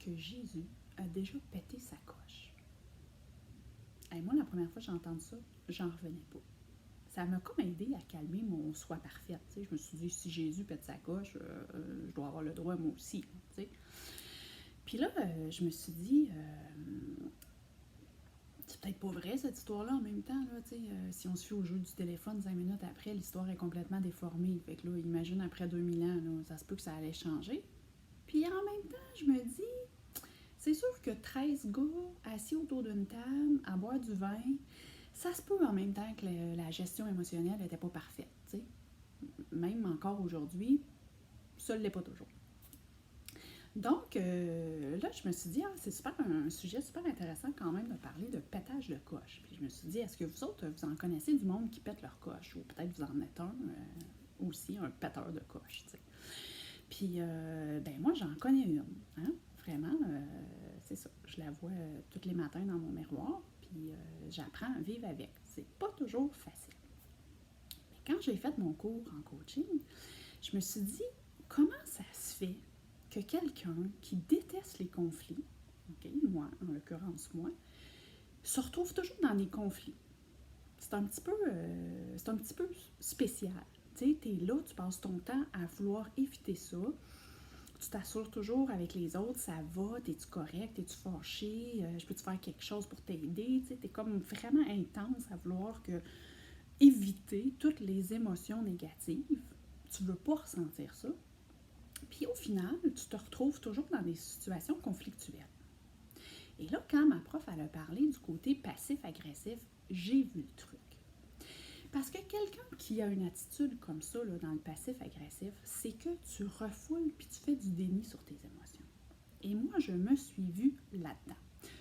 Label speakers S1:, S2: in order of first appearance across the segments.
S1: que Jésus a déjà pété sa coche? Et moi, la première fois que j'ai entendu ça, j'en revenais pas. Ça m'a comme aidé à calmer mon soi parfaite. T'sais. Je me suis dit, si Jésus pète sa coche, je dois avoir le droit moi aussi. T'sais. Puis là, je me suis dit, c'est peut-être pas vrai cette histoire-là en même temps. Là, si on se fie au jeu du téléphone 5 minutes après, l'histoire est complètement déformée. Fait que là, imagine après 2000 ans, là, ça se peut que ça allait changer. Puis en même temps, je me dis, c'est sûr que 13 gars assis autour d'une table à boire du vin, ça se peut en même temps que la gestion émotionnelle n'était pas parfaite. T'sais. Même encore aujourd'hui, ça ne l'est pas toujours. Donc, là, je me suis dit, c'est un sujet super intéressant quand même de parler de pétage de coche. Puis je me suis dit, est-ce que vous autres, vous en connaissez du monde qui pète leur coche? Ou peut-être vous en êtes un aussi, un péteur de coche, tu sais. Puis, moi, j'en connais une, hein? Vraiment, c'est ça. Je la vois tous les matins dans mon miroir, puis j'apprends à vivre avec. C'est pas toujours facile. Mais quand j'ai fait mon cours en coaching, je me suis dit, comment ça se fait que quelqu'un qui déteste les conflits, moi, en l'occurrence moi, se retrouve toujours dans des conflits. C'est un petit peu spécial. Tu sais, tu es là, tu passes ton temps à vouloir éviter ça. Tu t'assures toujours avec les autres, ça va, t'es-tu correct, t'es-tu fâché, je peux-tu faire quelque chose pour t'aider? Tu sais, t'es comme vraiment intense à vouloir éviter toutes les émotions négatives. Tu veux pas ressentir ça. Puis au final, tu te retrouves toujours dans des situations conflictuelles. Et là, quand ma prof elle a parlé du côté passif-agressif, j'ai vu le truc. Parce que quelqu'un qui a une attitude comme ça là, dans le passif-agressif, c'est que tu refoules puis tu fais du déni sur tes émotions. Et moi, je me suis vue là-dedans.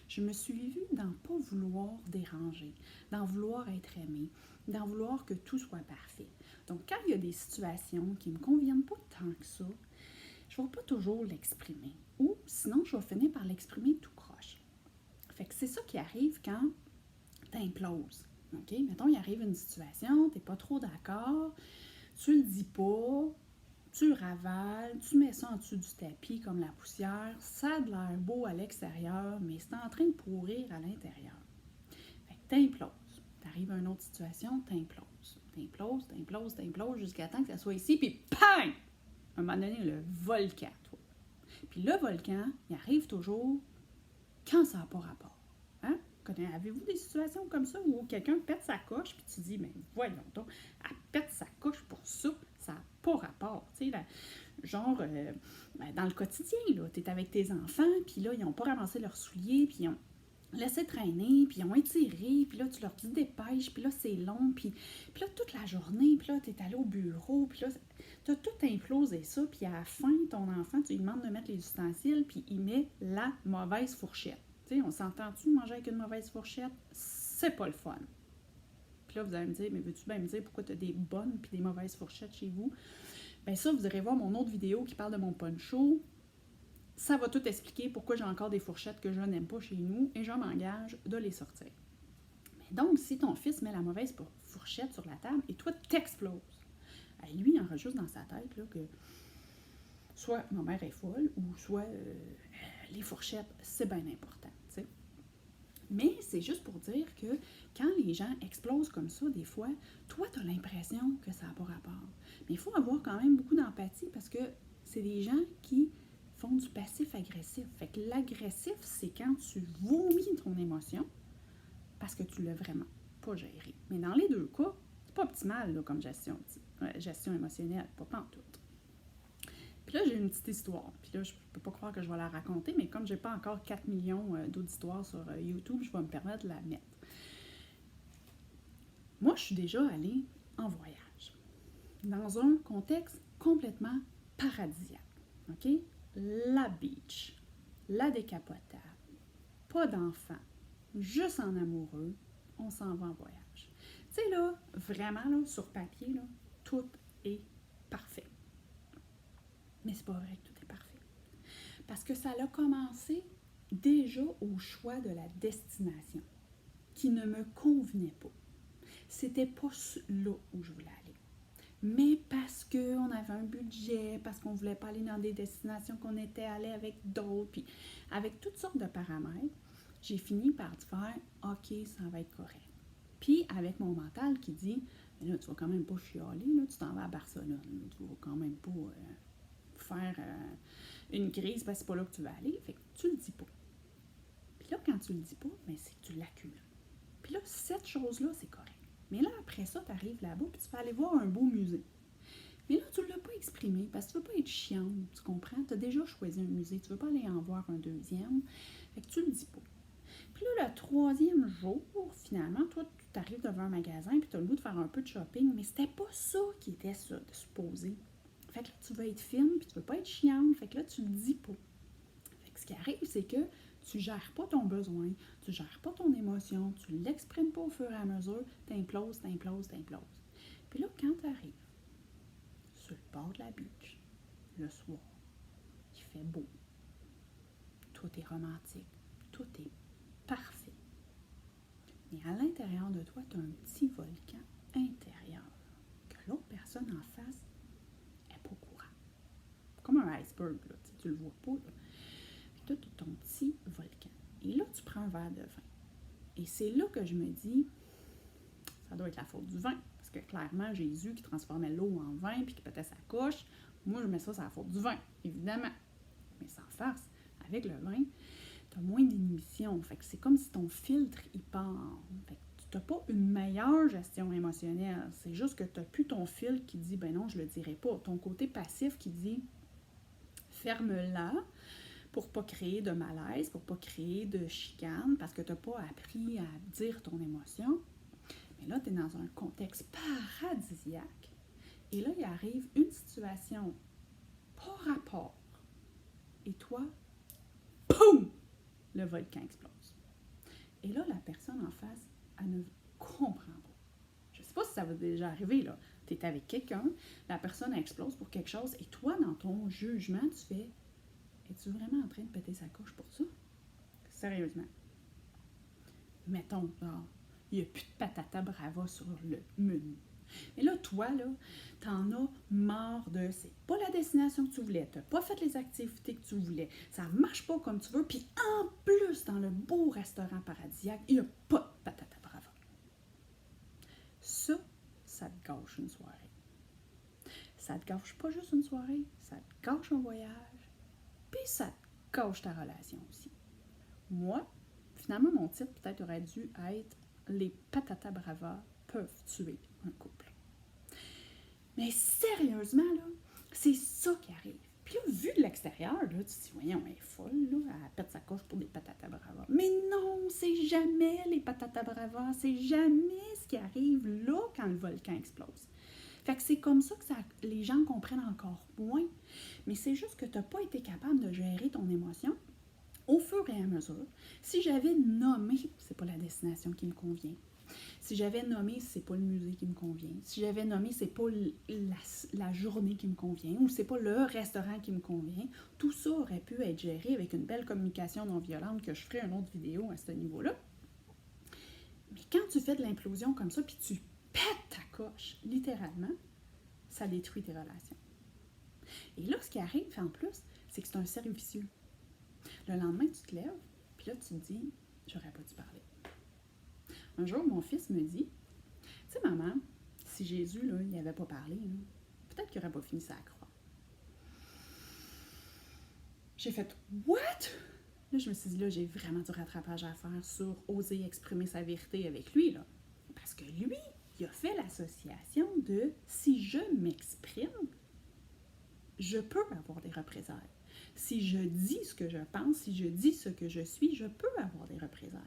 S1: Je me suis vue dans pas vouloir déranger, dans vouloir être aimée, dans vouloir que tout soit parfait. Donc, quand il y a des situations qui ne me conviennent pas tant que ça, je ne vais pas toujours l'exprimer. Ou sinon, je vais finir par l'exprimer tout croche. Fait que c'est ça qui arrive quand tu imploses. Okay? Mettons, il arrive une situation, tu n'es pas trop d'accord, tu le dis pas, tu ravales, tu mets ça en dessous du tapis comme la poussière, ça a de l'air beau à l'extérieur, mais c'est en train de pourrir à l'intérieur. Fait que t'imploses. T'arrives à une autre situation, t'imploses. T'imploses jusqu'à temps que ça soit ici, puis PAM! À un moment donné, le volcan, toi. Puis le volcan, il arrive toujours quand ça n'a pas rapport. Hein? Avez-vous des situations comme ça où quelqu'un pète sa coche, puis tu dis, mais voyons donc, elle pète sa coche pour ça, ça n'a pas rapport. Tu sais, genre, dans le quotidien, tu es avec tes enfants, puis là, ils n'ont pas ramassé leurs souliers, puis ils ont laissé traîner, puis ils ont étiré, puis là, tu leur dis dépêche, puis là, c'est long, puis là, toute la journée, puis là, tu es allé au bureau, puis là, tu as tout implosé ça, puis à la fin, ton enfant, tu lui demandes de mettre les ustensiles, puis il met la mauvaise fourchette. Tu sais, on s'entend-tu manger avec une mauvaise fourchette? C'est pas le fun. Puis là, vous allez me dire, mais veux-tu bien me dire pourquoi tu as des bonnes puis des mauvaises fourchettes chez vous? Bien ça, vous irez voir mon autre vidéo qui parle de mon poncho. Ça va tout expliquer pourquoi j'ai encore des fourchettes que je n'aime pas chez nous et je m'engage de les sortir. Mais donc, si ton fils met la mauvaise fourchette sur la table et toi, t'exploses, lui, il enregistre dans sa tête là, que soit ma mère est folle ou soit les fourchettes, c'est bien important. T'sais. Mais c'est juste pour dire que quand les gens explosent comme ça, des fois, toi, tu as l'impression que ça n'a pas rapport. Mais il faut avoir quand même beaucoup d'empathie parce que c'est des gens qui font du passif-agressif. Fait que l'agressif, c'est quand tu vomis ton émotion parce que tu l'as vraiment pas géré. Mais dans les deux cas, c'est pas optimal là, comme gestion émotionnelle, pas pantoute. Puis là, j'ai une petite histoire. Puis là, je peux pas croire que je vais la raconter, mais comme j'ai pas encore 4 millions d'auditoires sur YouTube, je vais me permettre de la mettre. Moi, je suis déjà allée en voyage, dans un contexte complètement paradisiaque. OK? La beach, la décapotable, pas d'enfants, juste en amoureux, on s'en va en voyage. Tu sais, là, vraiment, là, sur papier, là, tout est parfait. Mais c'est pas vrai que tout est parfait. Parce que ça a commencé déjà au choix de la destination, qui ne me convenait pas. C'était pas là où je voulais aller. mais parce qu'on avait un budget, parce qu'on ne voulait pas aller dans des destinations qu'on était allé avec d'autres, puis avec toutes sortes de paramètres, j'ai fini par faire « OK, ça va être correct ». Puis avec mon mental qui dit « Mais là, tu vas quand même pas chialer, là, tu t'en vas à Barcelone, là, tu vas quand même pas faire une crise parce que c'est pas là que tu vas aller. » Fait que tu le dis pas. Puis là, quand tu le dis pas, ben, c'est que tu l'accumules. Puis là, cette chose-là, c'est correct. Mais là, après ça, tu arrives là-bas puis tu peux aller voir un beau musée. Mais là, tu ne l'as pas exprimé parce que tu ne veux pas être chiante, tu comprends? Tu as déjà choisi un musée, tu ne veux pas aller en voir un deuxième. Fait que tu le dis pas. Puis là, le troisième jour, finalement, toi, tu arrives devant un magasin puis tu as le goût de faire un peu de shopping, mais c'était pas ça qui était ça, de supposer. Fait que là, tu veux être fine puis tu veux pas être chiante. Fait que là, tu le dis pas. Fait que ce qui arrive, c'est que tu gères pas ton besoin, tu gères pas ton émotion, tu l'exprimes pas au fur et à mesure, t'imploses. Puis là, quand tu arrives sur le bord de la beach, le soir, il fait beau, tout est romantique, tout est parfait. Mais à l'intérieur de toi, tu as un petit volcan intérieur que l'autre personne en face n'est pas au courant. Comme un iceberg, là, tu le vois pas. Là. Puis là, tu as ton petit volcan. Et là, tu prends un verre de vin. Et c'est là que je me dis, ça doit être la faute du vin. Parce que clairement, Jésus qui transformait l'eau en vin puis qui pétait sa couche, moi, je mets ça, c'est la faute du vin, évidemment. Mais sans farce, avec le vin, tu as moins d'inhibition. Fait que c'est comme si ton filtre, il part. Fait que tu n'as pas une meilleure gestion émotionnelle. C'est juste que tu n'as plus ton filtre qui dit, ben non, je le dirai pas. Ton côté passif qui dit, ferme-la pour pas créer de malaise, pour pas créer de chicane, parce que tu n'as pas appris à dire ton émotion. Mais là, tu es dans un contexte paradisiaque. Et là, il arrive une situation pas rapport. Et toi, boum! Le volcan explose. Et là, la personne en face, elle ne comprend pas. Je ne sais pas si ça va déjà arriver, là. Tu es avec quelqu'un, la personne explose pour quelque chose, et toi, dans ton jugement, tu fais « Es-tu vraiment en train de péter sa couche pour ça? » Sérieusement. Mettons, genre, il n'y a plus de patata brava sur le menu. Mais là, toi, là, t'en as marre de c'est pas la destination que tu voulais, t'as pas fait les activités que tu voulais, ça marche pas comme tu veux, puis en plus, dans le beau restaurant paradisiaque, il n'y a pas de patata brava. Ça te gâche une soirée. Ça te gâche pas juste une soirée, ça te gâche un voyage, puis ça te gâche ta relation aussi. Moi, finalement, mon titre peut-être aurait dû être « Les patatas bravas peuvent tuer un couple ». Mais sérieusement, là, c'est ça qui arrive. Puis là, vu de l'extérieur, là, tu te dis, voyons, elle est folle, là, elle pète sa coche pour des patatas bravas. Mais non, c'est jamais les patatas bravas, c'est jamais ce qui arrive là quand le volcan explose. Fait que c'est comme ça que les gens comprennent encore moins. Mais c'est juste que tu n'as pas été capable de gérer ton émotion au fur et à mesure. Si j'avais nommé, c'est pas la destination qui me convient. Si j'avais nommé, c'est pas le musée qui me convient. Si j'avais nommé, c'est pas la journée qui me convient ou c'est pas le restaurant qui me convient. Tout ça aurait pu être géré avec une belle communication non violente que je ferai une autre vidéo à ce niveau-là. Mais quand tu fais de l'implosion comme ça, puis tu pètes ta coche, littéralement, ça détruit tes relations. Et là, ce qui arrive en plus, c'est que c'est un cercle vicieux. Le lendemain, tu te lèves, puis là, tu te dis, j'aurais pas dû parler. Un jour, mon fils me dit, tu sais, maman, si Jésus, là, il n'avait pas parlé, là, peut-être qu'il n'aurait pas fini sa croix. J'ai fait, what? Là, je me suis dit, là, j'ai vraiment du rattrapage à faire sur oser exprimer sa vérité avec lui, là. Parce que lui, il a fait l'association de, si je m'exprime, je peux avoir des représailles. Si je dis ce que je pense, si je dis ce que je suis, je peux avoir des représailles.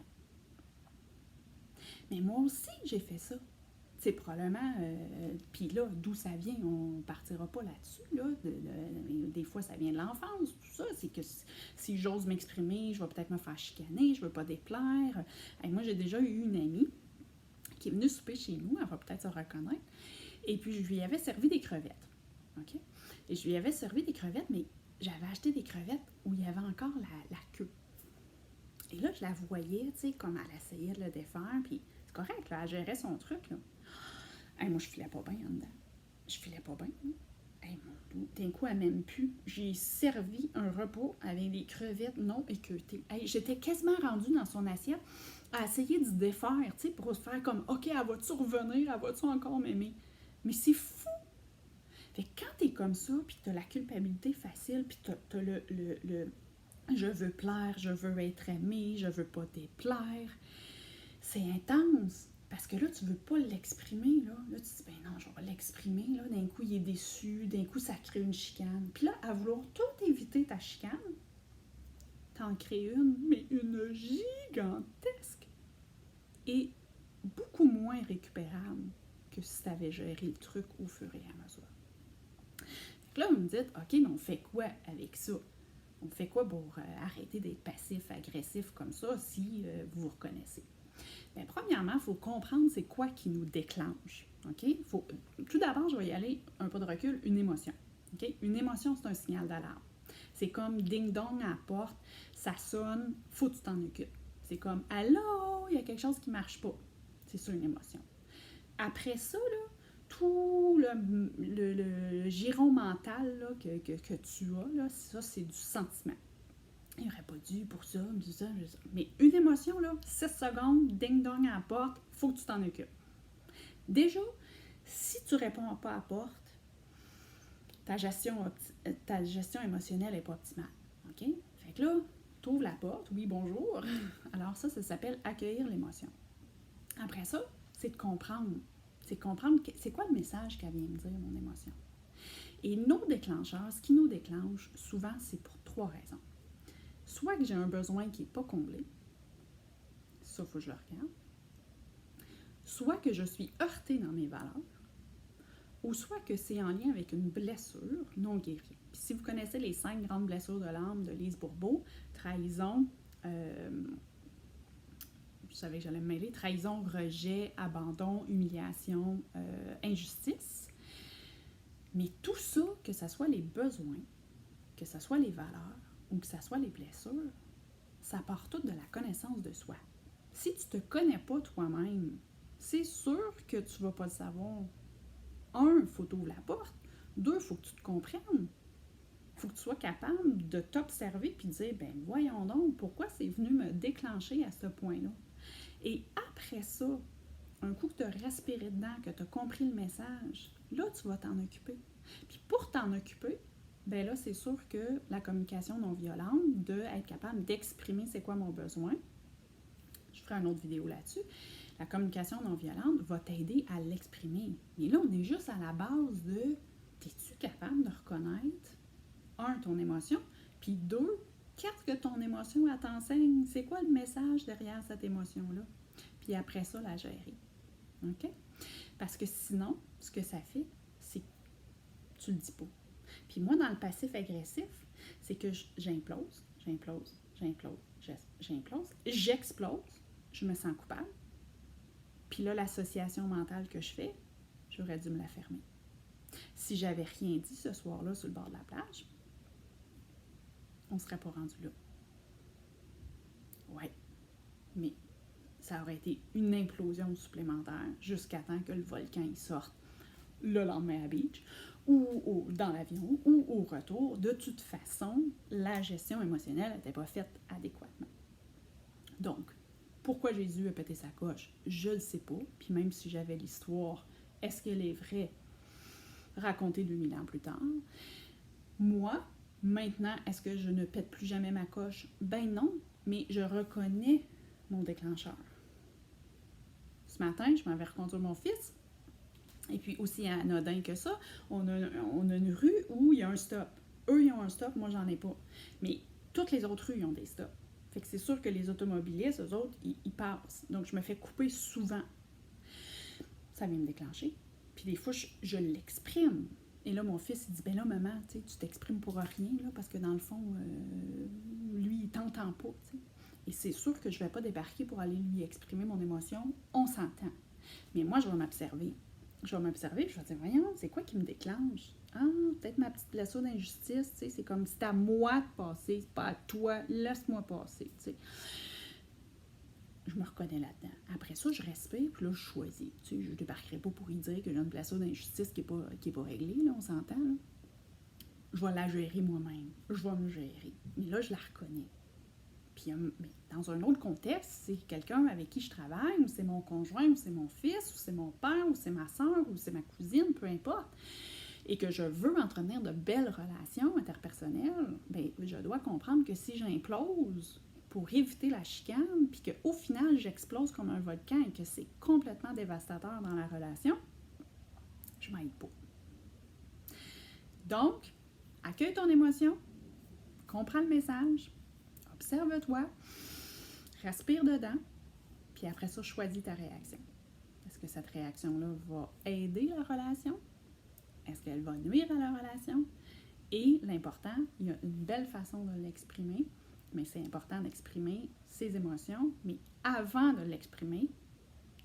S1: Mais moi aussi, j'ai fait ça. C'est probablement, puis là, d'où ça vient, on ne partira pas là-dessus. Là, des fois, ça vient de l'enfance, tout ça. C'est que si j'ose m'exprimer, je vais peut-être me faire chicaner, je ne veux pas déplaire. Et moi, j'ai déjà eu une amie qui est venue souper chez nous, elle va peut-être se reconnaître, et puis je lui avais servi des crevettes. OK? Et je lui avais servi des crevettes, mais j'avais acheté des crevettes où il y avait encore la queue. Et là, je la voyais, tu sais, comme elle essayait de le défaire, puis c'est correct, là, elle gérait son truc, là. Hey, moi, je filais pas bien en dedans. je filais pas bien. Hey, mon Dieu, d'un coup, elle m'aime plus. J'ai servi un repas avec des crevettes non équeutées. Hey, j'étais quasiment rendue dans son assiette à essayer de se défaire, tu sais, pour se faire comme, OK, elle va-tu revenir? Elle va-tu encore m'aimer? Mais c'est fou! Fait que quand t'es comme ça, puis t'as la culpabilité facile, puis t'as le je veux plaire, je veux être aimé, je veux pas déplaire, c'est intense. Parce que là, tu veux pas l'exprimer, là. Là, tu te dis, ben non, je vais l'exprimer, là. D'un coup, il est déçu, d'un coup, ça crée une chicane. Puis là, à vouloir tout éviter ta chicane, t'en crées une, mais une gigantesque. Et beaucoup moins récupérable que si t'avais géré le truc au fur et à mesure. Là, vous me dites, OK, mais on fait quoi avec ça? On fait quoi pour arrêter d'être passif-agressif comme ça si vous vous reconnaissez? Bien, premièrement, il faut comprendre c'est quoi qui nous déclenche. Okay? Tout d'abord, je vais y aller un peu de recul, une émotion. Okay? Une émotion, c'est un signal d'alarme. C'est comme ding-dong à la porte, ça sonne, faut que tu t'en occupes. C'est comme « Allô, il y a quelque chose qui ne marche pas ». C'est ça une émotion. Après ça, là, tout le giron mental là, que tu as, là, ça, c'est du sentiment. Il n'aurait pas dû pour ça, ça. Mais une émotion, là, 6 secondes, ding-dong à la porte, il faut que tu t'en occupes. Déjà, si tu ne réponds pas à la porte, ta gestion émotionnelle n'est pas optimale. OK? Fait que là, tu ouvres la porte, oui, bonjour. Alors ça s'appelle accueillir l'émotion. Après ça, c'est de comprendre. C'est comprendre c'est quoi le message qu'elle vient me dire, mon émotion. Et nos déclencheurs, ce qui nous déclenche, souvent, c'est pour 3 raisons. Soit que j'ai un besoin qui n'est pas comblé, ça, il faut que je le regarde. Soit que je suis heurtée dans mes valeurs, ou soit que c'est en lien avec une blessure non guérie. Puis si vous connaissez les 5 grandes blessures de l'âme de Lise Bourbeau, trahison, je savais que j'allais me mêler, trahison, rejet, abandon, humiliation, injustice. Mais tout ça, que ce soit les besoins, que ce soit les valeurs ou que ce soit les blessures, ça part tout de la connaissance de soi. Si tu ne te connais pas toi-même, c'est sûr que tu ne vas pas le savoir. 1, il faut t'ouvrir la porte. 2, il faut que tu te comprennes. Il faut que tu sois capable de t'observer et de dire, ben voyons donc, pourquoi c'est venu me déclencher à ce point-là? Et après ça, un coup que tu as respiré dedans, que tu as compris le message, là, tu vas t'en occuper. Puis pour t'en occuper, ben là, c'est sûr que la communication non violente, d'être capable d'exprimer c'est quoi mon besoin, je ferai une autre vidéo là-dessus, la communication non violente va t'aider à l'exprimer. Mais là, on est juste à la base de, es-tu capable de reconnaître, 1, ton émotion, puis 2, qu'est-ce que ton émotion elle t'enseigne? C'est quoi le message derrière cette émotion-là? Puis après ça, la gérer. OK? Parce que sinon, ce que ça fait, c'est que tu le dis pas. Puis moi, dans le passif agressif, c'est que j'implose, j'explose, je me sens coupable. Puis là, l'association mentale que je fais, j'aurais dû me la fermer. Si j'avais rien dit ce soir-là sur le bord de la plage, on ne serait pas rendu là. Ouais, mais ça aurait été une implosion supplémentaire jusqu'à temps que le volcan il sorte le lendemain à beach, ou dans l'avion, ou au retour. De toute façon, la gestion émotionnelle n'était pas faite adéquatement. Donc, pourquoi Jésus a pété sa coche? Je ne le sais pas. Puis même si j'avais l'histoire, est-ce qu'elle est vraie? Racontée 2000 ans plus tard. Moi, maintenant, est-ce que je ne pète plus jamais ma coche? Ben non, mais je reconnais mon déclencheur. Ce matin, je m'en vais reconduire mon fils. Et puis aussi anodin que ça, on a une rue où il y a un stop. Eux, ils ont un stop, moi, j'en ai pas. Mais toutes les autres rues, ils ont des stops. Fait que c'est sûr que les automobilistes, eux autres, ils passent. Donc, je me fais couper souvent. Ça vient me déclencher. Puis des fois, je l'exprime. Et là, mon fils, il dit, ben là, maman, tu t'exprimes pour rien, là, parce que dans le fond, lui, il t'entend pas, t'sais. Et c'est sûr que je vais pas débarquer pour aller lui exprimer mon émotion. On s'entend. Mais moi, je vais m'observer. Je vais dire, voyons, c'est quoi qui me déclenche? Ah, peut-être ma petite blessure d'injustice, tu sais, c'est comme c'est à moi de passer, c'est pas à toi, laisse-moi passer, tu sais. je me reconnais là-dedans. Après ça, je respire, puis là, je choisis. Tu sais, je ne débarquerai pas pour y dire que j'ai une place d'injustice qui n'est pas réglée, là, on s'entend. Là. Je vais la gérer moi-même. Je vais me gérer. Mais là, je la reconnais. Puis, mais dans un autre contexte, c'est quelqu'un avec qui je travaille, ou c'est mon conjoint, ou c'est mon fils, ou c'est mon père, ou c'est ma soeur, ou c'est ma cousine, peu importe, et que je veux entretenir de belles relations interpersonnelles, bien, je dois comprendre que si j'implose pour éviter la chicane, puis qu'au final, j'explose comme un volcan et que c'est complètement dévastateur dans la relation, je m'aide pas. Donc, accueille ton émotion, comprends le message, observe-toi, respire dedans, puis après ça, choisis ta réaction. Est-ce que cette réaction-là va aider la relation? Est-ce qu'elle va nuire à la relation? Et l'important, il y a une belle façon de l'exprimer, mais c'est important d'exprimer ses émotions, mais avant de l'exprimer,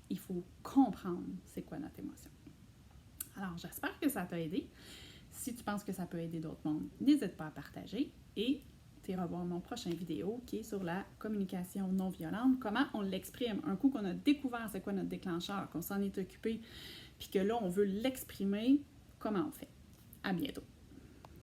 S1: il faut comprendre c'est quoi notre émotion. Alors, j'espère que ça t'a aidé. Si tu penses que ça peut aider d'autres mondes, n'hésite pas à partager et tu iras voir mon prochain vidéo qui est sur la communication non violente, comment on l'exprime. Un coup qu'on a découvert c'est quoi notre déclencheur, qu'on s'en est occupé, puis que là, on veut l'exprimer, comment on fait. À bientôt.